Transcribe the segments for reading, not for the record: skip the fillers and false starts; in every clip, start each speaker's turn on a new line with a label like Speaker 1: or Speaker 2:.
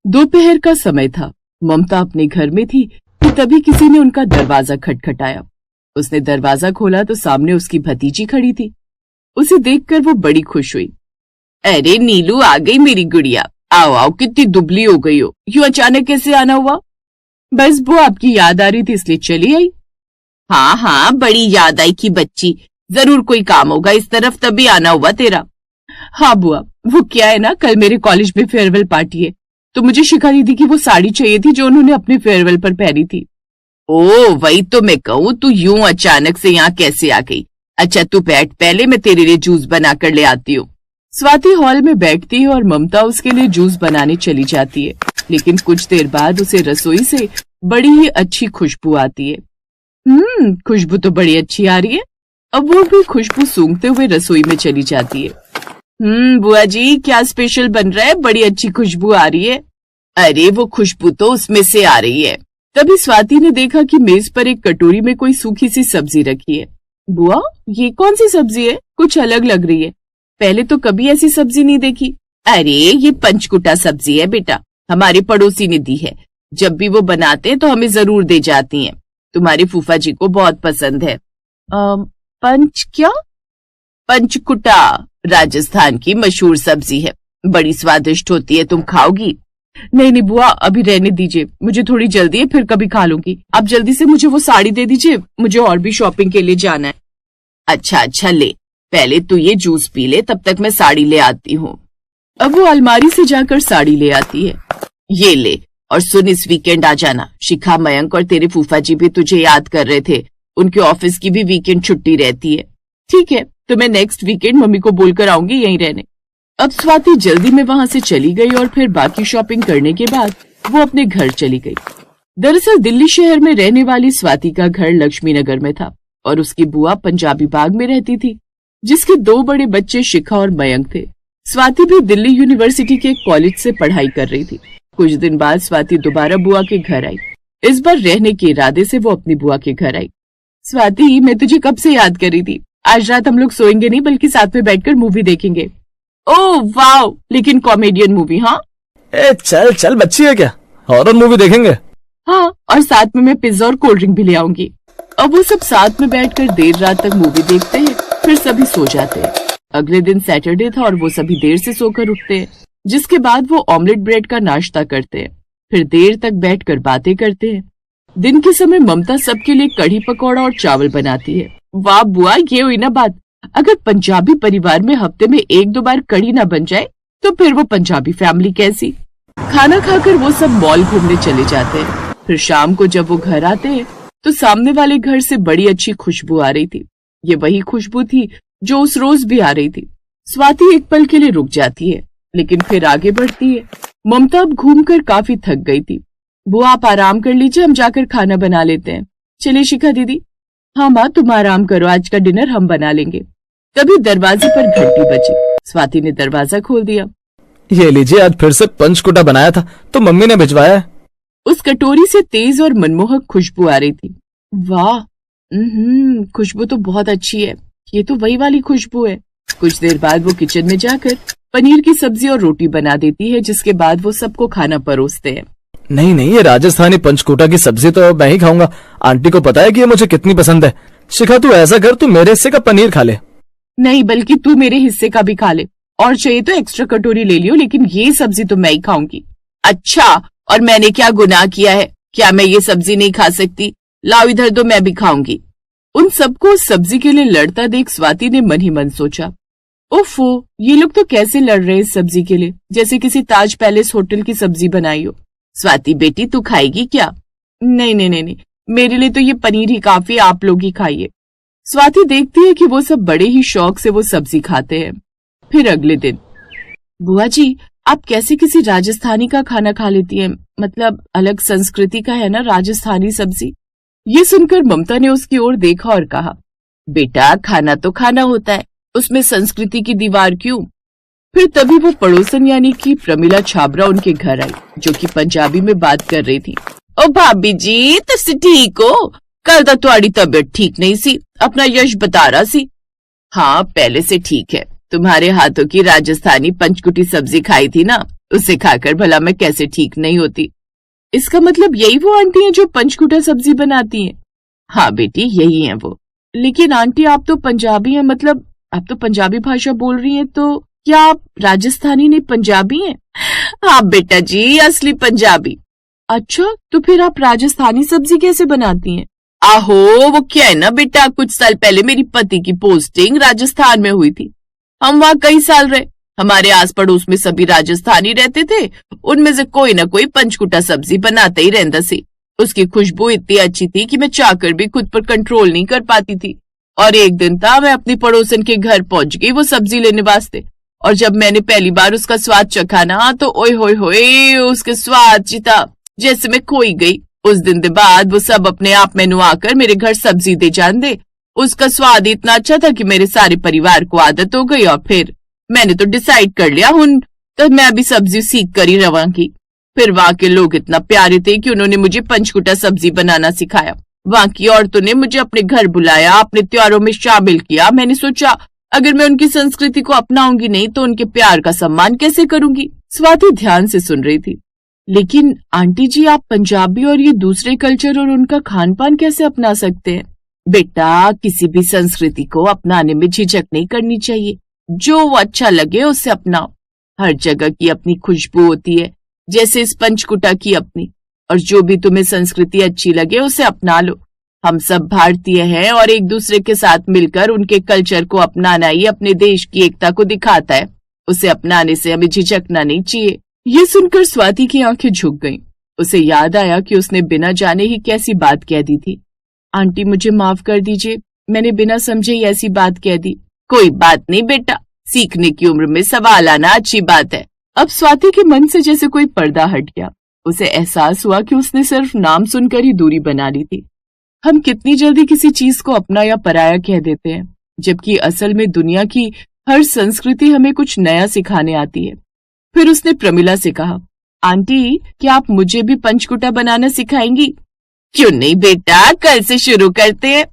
Speaker 1: दोपहर का समय था। ममता अपने घर में थी कि तभी किसी ने उनका दरवाजा खटखटाया। उसने दरवाजा खोला तो सामने उसकी भतीजी खड़ी थी। उसे देखकर वो बड़ी खुश हुई। अरे नीलू, आ गई मेरी गुड़िया। आओ आओ, कितनी दुबली हो गई हो, यूं अचानक कैसे आना हुआ? बस वो आपकी याद आ रही थी इसलिए चली आई। हाँ हाँ, बड़ी याद आई कि बच्ची, जरूर कोई काम होगा इस तरफ, तभी आना हुआ तेरा। हाँ बुआ, वो क्या है ना, कल मेरे कॉलेज में फेयरवेल पार्टी है, तो मुझे शिखा दीदी की वो साड़ी चाहिए थी जो उन्होंने अपने फेयरवेल पर पहनी थी। ओ वही तो मैं कहूँ, तू यूं अचानक से यहाँ कैसे आ गई? अच्छा तू बैठ, पहले मैं तेरे लिए जूस बना कर ले आती हूँ। स्वाति हॉल में बैठती है और ममता उसके लिए जूस बनाने चली जाती है, लेकिन कुछ देर बाद उसे रसोई से बड़ी ही अच्छी खुशबू आती है। खुशबू तो बड़ी अच्छी आ रही है। अब वो भी खुशबू सूंघते हुए रसोई में चली जाती है। बुआ जी, क्या स्पेशल बन रहा है? बड़ी अच्छी खुशबू आ रही है। अरे वो खुशबू तो उसमें से आ रही है। तभी स्वाति ने देखा कि मेज पर एक कटोरी में कोई सूखी सी सब्जी रखी है। बुआ, ये कौन सी सब्जी है? कुछ अलग लग रही है, पहले तो कभी ऐसी सब्जी नहीं देखी। अरे ये पंचकुटा सब्जी है बेटा, हमारे पड़ोसी ने दी है। जब भी वो बनाते हैं तो हमें जरूर दे जाती हैं। तुम्हारे फूफा जी को बहुत पसंद है। क्या? पंचकुटा राजस्थान की मशहूर सब्जी है, बड़ी स्वादिष्ट होती है, तुम खाओगी? नहीं बुआ, अभी रहने दीजिए, मुझे थोड़ी जल्दी है, फिर कभी खा लूंगी। आप जल्दी से मुझे वो साड़ी दे दीजिए, मुझे और भी शॉपिंग के लिए जाना है। अच्छा ले, पहले तू ये जूस पी ले, तब तक मैं साड़ी ले आती हूँ। अब वो अलमारी से जाकर साड़ी ले आती है। ये ले, और सुन, इस वीकेंड आ जाना। शिखा, मयंक और तेरे फूफा जी भी तुझे याद कर रहे थे, उनके ऑफिस की भी वीकेंड छुट्टी रहती है। ठीक है, तो मैं नेक्स्ट वीकेंड मम्मी को बोलकर आऊंगी यहीं रहने। अब स्वाति जल्दी में वहां से चली गई और फिर बाकी शॉपिंग करने के बाद वो अपने घर चली गई। दरअसल दिल्ली शहर में रहने वाली स्वाति का घर लक्ष्मी नगर में था और उसकी बुआ पंजाबी बाग में रहती थी, जिसके 2 बड़े बच्चे शिखा और मयंक थे। स्वाति भी दिल्ली यूनिवर्सिटी के कॉलेज से पढ़ाई कर रही थी। कुछ दिन बाद स्वाति दोबारा बुआ के घर आई। इस बार रहने के इरादे से वो अपनी बुआ के घर आई। स्वाति, मैं तुझे कब से याद कर रही थी। आज रात हम लोग सोएंगे नहीं, बल्कि साथ में बैठकर मूवी देखेंगे। ओह वाव, लेकिन कॉमेडियन मूवी। हाँ
Speaker 2: चल बच्ची है क्या, हॉरर मूवी देखेंगे।
Speaker 1: हाँ, और साथ में मैं पिज्जा और कोल्ड ड्रिंक भी ले आऊंगी। अब वो सब साथ में बैठकर देर रात तक मूवी देखते हैं, फिर सभी सो जाते हैं। अगले दिन सैटरडे था और वो सभी देर से सोकर उठते हैं, जिसके बाद वो ऑमलेट ब्रेड का नाश्ता करते हैं, फिर देर तक बैठकर बातें करते हैं। दिन के समय ममता सबके लिए कढ़ी पकौड़ा और चावल बनाती है। वाह बुआ, ये हुई ना बात। अगर पंजाबी परिवार में हफ्ते में 1-2 बार कढ़ी ना बन जाए तो फिर वो पंजाबी फैमिली कैसी। खाना खाकर वो सब मॉल घूमने चले जाते हैं। फिर शाम को जब वो घर आते हैं तो सामने वाले घर से बड़ी अच्छी खुशबू आ रही थी। ये वही खुशबू थी जो उस रोज भी आ रही थी। स्वाति एक पल के लिए रुक जाती है, लेकिन फिर आगे बढ़ती है। ममता अब घूमकर काफी थक गई थी। बुआ, आप आराम कर लीजिए, हम जाकर खाना बना लेते हैं। चलिए शिखा दीदी। हाँ माँ, तुम आराम करो, आज का डिनर हम बना लेंगे। तभी दरवाजे पर घंटी बजी। स्वाति ने दरवाजा खोल दिया।
Speaker 2: ये लीजिए, आज फिर से पंचकुटा बनाया था तो मम्मी ने भिजवाया है।
Speaker 1: उस कटोरी से तेज और मनमोहक खुशबू आ रही थी। वाह, खुशबू तो बहुत अच्छी है, ये तो वही वाली खुशबू है। कुछ देर बाद वो किचन में जाकर पनीर की सब्जी और रोटी बना देती है, जिसके बाद वो सबको खाना परोसते हैं।
Speaker 2: नहीं, ये राजस्थानी पंचकुटा की सब्जी तो मैं ही खाऊंगा। आंटी को पता है कि ये मुझे कितनी पसंद है। शिखा, तू ऐसा कर, तू मेरे हिस्से का पनीर खा ले।
Speaker 1: नहीं, बल्कि तू मेरे हिस्से का भी खा ले, और चाहिए तो एक्स्ट्रा कटोरी ले लियो, लेकिन ये सब्जी तो मैं ही खाऊंगी। अच्छा, और मैंने क्या गुनाह किया है? क्या मैं ये सब्जी नहीं खा सकती? लाओ इधर दो, मैं भी खाऊंगी। उन सबको सब्जी के लिए लड़ता देख स्वाति ने मन ही मन सोचा, ओफो, ये लोग तो कैसे लड़ रहे हैं इस सब्जी के लिए, जैसे किसी ताज पैलेस होटल की सब्जी बनाई हो। स्वाति बेटी, तू खाएगी क्या? नहीं, मेरे लिए तो ये पनीर ही काफी, आप लोग ही खाइए। स्वाति देखती है कि वो सब बड़े ही शौक से वो सब्जी खाते हैं। फिर अगले दिन, बुआ जी, आप कैसे किसी राजस्थानी का खाना खा लेती हैं? मतलब अलग संस्कृति का है ना राजस्थानी सब्जी। ये सुनकर ममता ने उसकी ओर देखा और कहा, बेटा, खाना तो खाना होता है, उसमें संस्कृति की दीवार क्यों? फिर तभी वो पड़ोसन यानी कि प्रमिला छाबरा उनके घर आई, जो कि पंजाबी में बात कर रही थी। ओ भाभी जी, तुसी ठीक हो? कल तो तुम्हारी तबीयत ठीक नहीं सी, अपना यश बता रहा सी। हाँ, पहले से ठीक है, तुम्हारे हाथों की राजस्थानी पंचकुटी सब्जी खाई थी ना, उसे खाकर भला मैं कैसे ठीक नहीं होती। इसका मतलब यही वो आंटी हैं जो पंचकुटा सब्जी बनाती हैं? हाँ बेटी, यही हैं वो। लेकिन आंटी, आप तो पंजाबी हैं, मतलब आप तो पंजाबी भाषा बोल रही हैं, तो क्या आप राजस्थानी नहीं पंजाबी हैं? हाँ बेटा जी, असली पंजाबी। अच्छा, तो फिर आप राजस्थानी सब्जी कैसे बनाती हैं? आहो, वो क्या है ना बेटा, कुछ साल पहले मेरी पति की पोस्टिंग राजस्थान में हुई थी। हम वहाँ कई साल रहे। हमारे आस पड़ोस में सभी राजस्थानी रहते थे। उनमें से कोई ना कोई पंचकुटा सब्जी बनाता ही रहता सी। उसकी खुशबू इतनी अच्छी थी कि मैं चाहकर भी खुद पर कंट्रोल नहीं कर पाती थी। और एक दिन था, मैं अपनी पड़ोसन के घर पहुंच गई वो सब्जी लेने वास्ते। और जब मैंने पहली बार उसका स्वाद चखा ना, तो ओए होए होए, उसके स्वाद चिता जैसे मैं खोई गई। उस दिन के बाद वो सब अपने आप मेनू आकर मेरे घर सब्जी दे जान दे। उसका स्वाद इतना अच्छा था कि मेरे सारे परिवार को आदत हो गई। और फिर मैंने तो डिसाइड कर लिया, हुन तो मैं भी सब्जी सीख कर ही रवांगी। फिर वहाँ के लोग इतना प्यारे थे कि उन्होंने मुझे पंचकुटा सब्जी बनाना सिखाया। वहाँ की औरतों ने मुझे अपने घर बुलाया, अपने त्योहारों में शामिल किया। मैंने सोचा, अगर मैं उनकी संस्कृति को अपनाऊंगी नहीं तो उनके प्यार का सम्मान कैसे करूंगी। स्वाति ध्यान से सुन रही थी। लेकिन आंटी जी, आप पंजाबी और ये दूसरे कल्चर और उनका खान पान कैसे अपना सकते हैं? बेटा, किसी भी संस्कृति को अपनाने में झिझक नहीं करनी चाहिए। जो वो अच्छा लगे उसे अपनाओ। हर जगह की अपनी खुशबू होती है, जैसे इस पंचकुटा की अपनी। और जो भी तुम्हें संस्कृति अच्छी लगे उसे अपना लो। हम सब भारतीय हैं और एक दूसरे के साथ मिलकर उनके कल्चर को अपनाना ही अपने देश की एकता को दिखाता है। उसे अपनाने से हमें झिझकना नहीं चाहिए। ये सुनकर स्वाति की आंखें झुक गईं। उसे याद आया कि उसने बिना जाने ही कैसी बात कह दी थी। आंटी, मुझे माफ कर दीजिए, मैंने बिना समझे ही ऐसी बात कह दी। कोई बात नहीं बेटा, सीखने की उम्र में सवाल आना अच्छी बात है। अब स्वाति के मन से जैसे कोई पर्दा हट गया। उसे एहसास हुआ कि उसने सिर्फ नाम सुनकर ही दूरी बना ली थी। हम कितनी जल्दी किसी चीज को अपना या पराया कह देते हैं, जबकि असल में दुनिया की हर संस्कृति हमें कुछ नया सिखाने आती है। फिर उसने प्रमिला से कहा, आंटी, क्या आप मुझे भी पंचकुटा बनाना सिखाएंगी? क्यों नहीं बेटा, कल से शुरू करते हैं।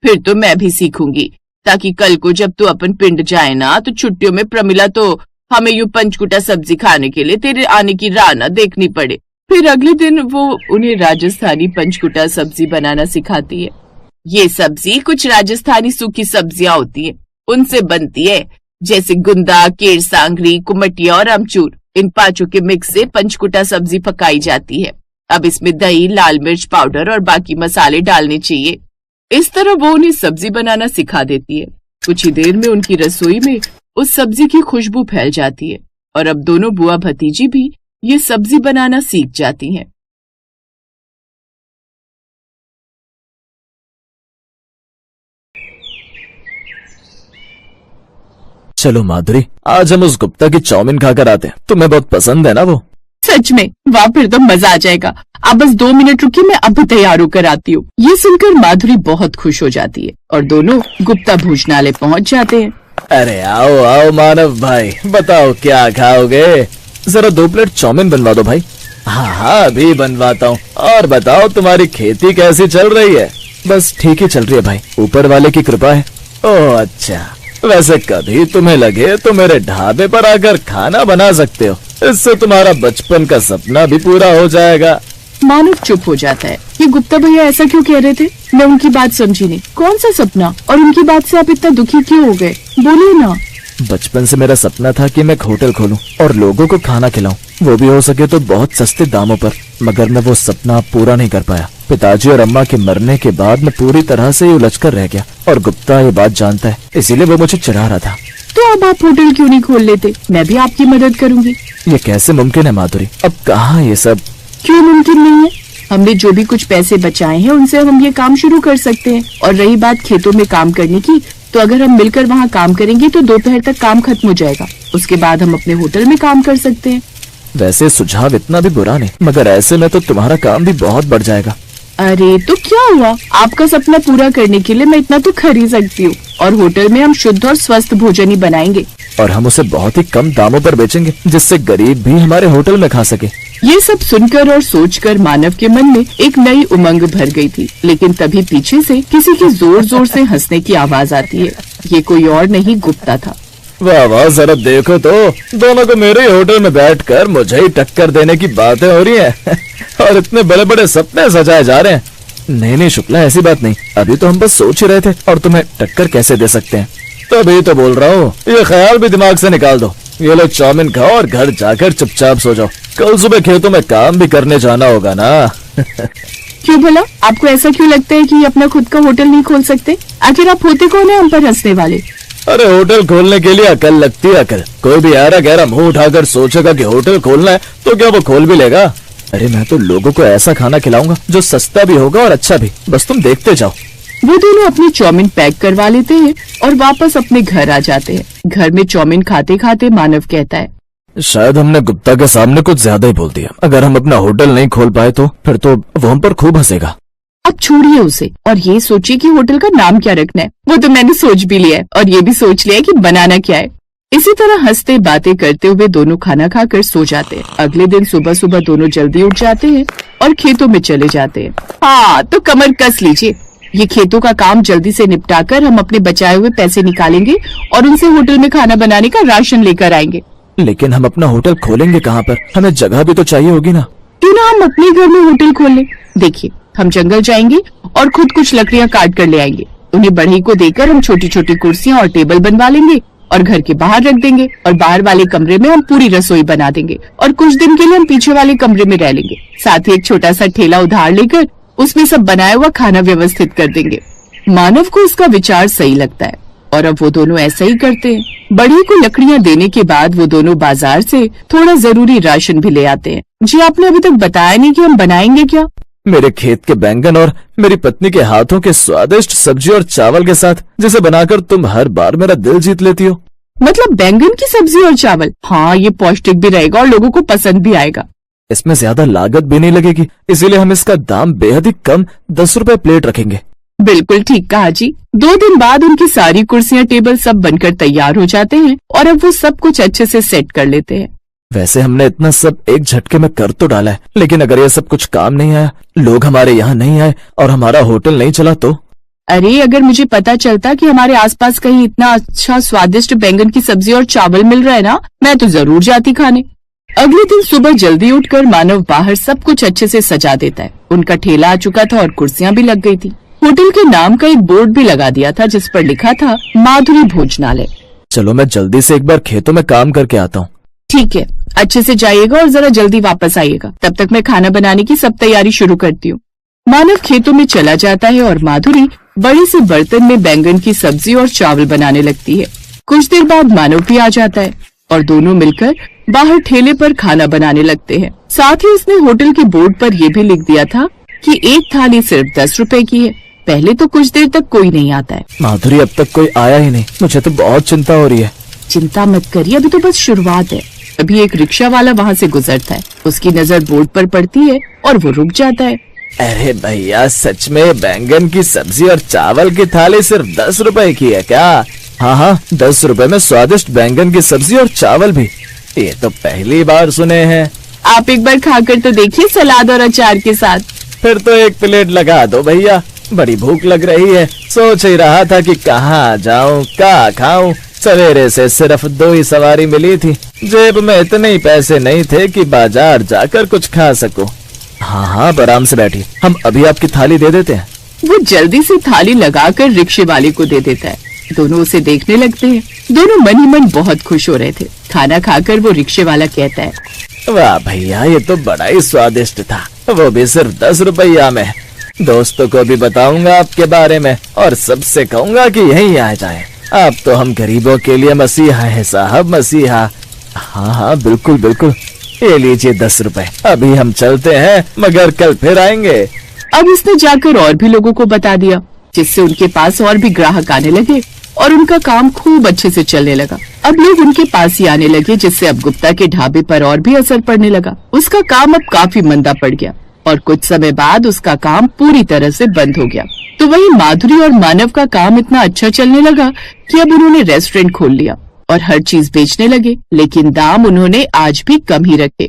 Speaker 1: फिर तो मैं भी सीखूंगी, ताकि कल को जब तू अपन पिंड जाए ना, तो छुट्टियों में प्रमिला तो हमें यूं पंचकुटा सब्जी खाने के लिए तेरे आने की राह ना देखनी पड़े। फिर अगले दिन वो उन्हें राजस्थानी पंचकुटा सब्जी बनाना सिखाती है। ये सब्जी कुछ राजस्थानी सूखी सब्जियां होती है, उनसे बनती है, जैसे गुंदा, केर सांगरी, कुमटिया और अमचूर। इन पांचों के मिक्स से पंचकुटा सब्जी पकाई जाती है। अब इसमें दही, लाल मिर्च पाउडर और बाकी मसाले डालने चाहिए। इस तरह वो उन्हें सब्जी बनाना सिखा देती है। कुछ ही देर में उनकी रसोई में उस सब्जी की खुशबू फैल जाती है और अब दोनों बुआ भतीजी भी ये सब्जी बनाना सीख जाती हैं।
Speaker 2: चलो माधुरी, आज हम उस गुप्ता की चाउमीन खाकर आते हैं। तुम्हें बहुत पसंद है ना वो?
Speaker 1: सच में? वाह, फिर तो मजा आ जाएगा। आप बस 2 मिनट रुकिए, मैं अब तैयार होकर आती हूँ। ये सुनकर माधुरी बहुत खुश हो जाती है और दोनों गुप्ता भोजनालय पहुँच जाते हैं।
Speaker 2: अरे आओ आओ मानव भाई, बताओ क्या खाओगे? जरा 2 प्लेट चाउमीन बनवा दो भाई। हाँ हाँ, अभी बनवाता हूँ। और बताओ, तुम्हारी खेती कैसी चल रही है? बस ठीक ही चल रही है भाई, ऊपर वाले की कृपा है। ओह अच्छा, वैसे कभी तुम्हें लगे तो मेरे ढाबे पर आकर खाना बना सकते हो। इससे तुम्हारा बचपन का सपना भी पूरा हो जाएगा।
Speaker 1: मानव चुप हो जाता है। ये गुप्ता भैया ऐसा क्यों कह रहे थे? मैं उनकी बात समझी नहीं। कौन सा सपना? और उनकी बात से आप इतना दुखी क्यों हो गए? बोलिए ना।
Speaker 2: बचपन से मेरा सपना था कि मैं एक होटल खोलूं और लोगों को खाना खिलाऊं, वो भी हो सके तो बहुत सस्ते दामों पर। मगर मैं वो सपना पूरा नहीं कर पाया। पिताजी और अम्मा के मरने के बाद मैं पूरी तरह से उलझ कर रह गया और गुप्ता ये बात जानता है, इसीलिए वो मुझे चिढ़ा रहा था।
Speaker 1: तो अब आप होटल क्यों नहीं खोल लेते? मैं भी आपकी मदद करूंगी।
Speaker 2: ये कैसे मुमकिन है माधुरी? अब कहाँ ये सब?
Speaker 1: क्यों मुमकिन नहीं है? हमने जो भी कुछ पैसे बचाए हैं उनसे हम ये काम शुरू कर सकते हैं। और रही बात खेतों में काम करने की, तो अगर हम मिलकर वहाँ काम करेंगे तो दोपहर तक काम खत्म हो जाएगा। उसके बाद हम अपने होटल में काम कर सकते हैं।
Speaker 2: वैसे सुझाव इतना भी बुरा नहीं, मगर ऐसे में तो तुम्हारा काम भी बहुत बढ़ जाएगा।
Speaker 1: अरे तो क्या हुआ? आपका सपना पूरा करने के लिए मैं इतना तो कर ही सकती हूँ। और होटल में हम शुद्ध और स्वस्थ भोजन ही बनाएंगे
Speaker 2: और हम उसे बहुत ही कम दामों पर बेचेंगे, जिससे गरीब भी हमारे होटल में खा सके।
Speaker 1: ये सब सुनकर और सोचकर मानव के मन में एक नई उमंग भर गई थी। लेकिन तभी पीछे से किसी की जोर जोर से हंसने की आवाज आती है। ये कोई और नहीं, गुप्ता था।
Speaker 2: वाह वाह, जरा देखो तो, दोनों को मेरे ही होटल में बैठकर मुझे ही टक्कर देने की बातें हो रही हैं और इतने बड़े बड़े सपने सजाए जा रहे हैं। नहीं नहीं शुक्ला, ऐसी बात नहीं, अभी तो हम बस सोच ही रहे थे और तुम्हें टक्कर कैसे दे सकते हैं। तभी तो बोल रहा हूँ, ये ख्याल भी दिमाग से निकाल दो। ये लोग चाउमीन खाओ और घर जाकर चुपचाप सो जाओ, कल सुबह खेतों में काम भी करने जाना होगा ना।
Speaker 1: क्यों भला, आपको ऐसा क्यों लगता है कि अपना खुद का होटल नहीं खोल सकते? आखिर आप होते कौन है हम पर हंसने वाले?
Speaker 2: अरे होटल खोलने के लिए अकल लगती है, अकल। कोई भी यारा गहरा मुंह उठाकर सोचेगा कि होटल खोलना है तो क्या वो खोल भी लेगा? अरे मैं तो लोगों को ऐसा खाना खिलाऊंगा जो सस्ता भी होगा और अच्छा भी, बस तुम देखते जाओ।
Speaker 1: वो दोनों अपनी चाउमीन पैक करवा लेते हैं और वापस अपने घर आ जाते हैं। घर में चाउमीन खाते खाते मानव कहता है,
Speaker 2: शायद हमने गुप्ता के सामने कुछ ज्यादा ही बोल दिया। अगर हम अपना होटल नहीं खोल पाए तो फिर तो वो हम पर खूब हंसेगा।
Speaker 1: अब छोड़िए उसे और ये सोचिए कि होटल का नाम क्या रखना है। वो तो मैंने सोच भी लिया है और ये भी सोच लिया है कि बनाना क्या है। इसी तरह हंसते बातें करते हुए दोनों खाना खाकर सो जाते हैं। अगले दिन सुबह सुबह दोनों जल्दी उठ जाते हैं और खेतों में चले जाते हैं। हाँ तो कमर कस लीजिए, ये खेतों का काम जल्दी से निपटाकर हम अपने बचाए हुए पैसे निकालेंगे और उनसे होटल में खाना बनाने का राशन लेकर आएंगे।
Speaker 2: लेकिन हम अपना होटल खोलेंगे कहाँ पर? हमें जगह भी तो चाहिए होगी ना।
Speaker 1: क्यों ना हम अपने घर में होटल खोल लें। देखिए, हम जंगल जाएंगे और खुद कुछ लकड़ियाँ काट कर ले आएंगे। उन्हें बढ़ई को देकर हम छोटी छोटी कुर्सियाँ और टेबल बनवा लेंगे और घर के बाहर रख देंगे और बाहर वाले कमरे में हम पूरी रसोई बना देंगे और कुछ दिन के लिए हम पीछे वाले कमरे में रह लेंगे। साथ ही एक छोटा सा ठेला उधार लेकर उसमें सब बनाया हुआ खाना व्यवस्थित कर देंगे। मानव को इसका विचार सही लगता है और अब वो दोनों ऐसा ही करते हैं। बढ़ई को लकड़ियाँ देने के बाद वो दोनों बाजार से थोड़ा जरूरी राशन भी ले आते हैं। जी आपने अभी तक बताया नहीं कि हम बनाएंगे क्या?
Speaker 2: मेरे खेत के बैंगन और मेरी पत्नी के हाथों के स्वादिष्ट सब्जी और चावल के साथ, जिसे बनाकर तुम हर बार मेरा दिल जीत लेती हो।
Speaker 1: मतलब बैंगन की सब्जी और चावल? हाँ, ये पौष्टिक भी रहेगा और लोगों को पसंद भी आएगा।
Speaker 2: इसमें ज्यादा लागत भी नहीं लगेगी, इसीलिए हम इसका दाम बेहद ही कम 10 रुपए प्लेट रखेंगे।
Speaker 1: बिल्कुल ठीक कहा जी। 2 दिन बाद उनकी सारी कुर्सियाँ टेबल सब बनकर तैयार हो जाते हैं और अब वो सब कुछ अच्छे से सेट कर लेते हैं।
Speaker 2: वैसे हमने इतना सब एक झटके में कर तो डाला है, लेकिन अगर ये सब कुछ काम नहीं आया, लोग हमारे यहाँ नहीं आए और हमारा होटल नहीं चला तो?
Speaker 1: अरे अगर मुझे पता चलता कि हमारे आसपास कहीं इतना अच्छा स्वादिष्ट बैंगन की सब्जी और चावल मिल रहा है ना, मैं तो जरूर जाती खाने। अगले दिन सुबह जल्दी उठकर मानव बाहर सब कुछ अच्छे से सजा देता है। उनका ठेला आ चुका था और कुर्सियाँ भी लग गई थी। होटल के नाम का एक बोर्ड भी लगा दिया था जिस पर लिखा था माधुरी भोजनालय।
Speaker 2: चलो मैं जल्दी से एक बार खेतों में काम करके आता हूँ।
Speaker 1: ठीक है, अच्छे से जाइएगा और जरा जल्दी वापस आइएगा। तब तक मैं खाना बनाने की सब तैयारी शुरू करती हूँ। मानव खेतों में चला जाता है और माधुरी बड़े से बर्तन में बैंगन की सब्जी और चावल बनाने लगती है। कुछ देर बाद मानव भी आ जाता है और दोनों मिलकर बाहर ठेले पर खाना बनाने लगते हैं। साथ ही उसने होटल के बोर्ड पर यह भी लिख दिया था कि एक थाली सिर्फ 10 रुपए की है। पहले तो कुछ देर तक कोई नहीं आता है।
Speaker 2: माधुरी, अब तक कोई आया ही नहीं, मुझे तो बहुत चिंता हो रही है।
Speaker 1: चिंता मत करिए, अभी तो बस शुरुआत है। अभी एक रिक्शा वाला वहाँ से गुजरता है। उसकी नजर बोर्ड पर पड़ती है और वो रुक जाता है।
Speaker 2: अरे भैया, सच में बैंगन की सब्जी और चावल की थाली सिर्फ 10 रुपए की है क्या? हाँ, 10 रुपए में स्वादिष्ट बैंगन की सब्जी और चावल भी। ये तो पहली बार सुने हैं।
Speaker 1: आप एक बार खाकर तो देखिए, सलाद और अचार के साथ।
Speaker 2: फिर तो एक प्लेट लगा दो भैया, बड़ी भूख लग रही है। सोच ही रहा था कि कहाँ जाऊँ, क्या खाऊं। सवेरे से सिर्फ 2 ही सवारी मिली थी, जेब में इतने ही पैसे नहीं थे कि बाजार जाकर कुछ खा सकूं। हाँ, आराम से बैठिए, हम अभी आपकी थाली दे देते हैं।
Speaker 1: वो जल्दी से थाली लगाकर रिक्शे वाले को दे देता है। दोनों उसे देखने लगते हैं। दोनों मन ही मन बहुत खुश हो रहे थे। खाना खाकर वो रिक्शे वाला कहता है,
Speaker 2: वाह भैया, ये तो बड़ा ही स्वादिष्ट था, वो भी सिर्फ 10 रुपया में। दोस्तों को भी बताऊंगा आपके बारे में और सबसे कहूंगा कि यहीं आ जाएं। आप तो हम गरीबों के लिए मसीहा है साहब, मसीहा। हाँ, बिल्कुल बिल्कुल। ये लीजिए 10 रुपए। अभी हम चलते हैं, मगर कल फिर आएंगे।
Speaker 1: अब उसने जाकर और भी लोगों को बता दिया, जिससे उनके पास और भी ग्राहक आने लगे और उनका काम खूब अच्छे से चलने लगा। अब लोग उनके पास ही आने लगे, जिससे अब गुप्ता के ढाबे पर और भी असर पड़ने लगा। उसका काम अब काफी मंदा पड़ गया और कुछ समय बाद उसका काम पूरी तरह से बंद हो गया। तो वही माधुरी और मानव का काम इतना अच्छा चलने लगा कि अब उन्होंने रेस्टोरेंट खोल लिया और हर चीज बेचने लगे, लेकिन दाम उन्होंने आज भी कम ही रखे।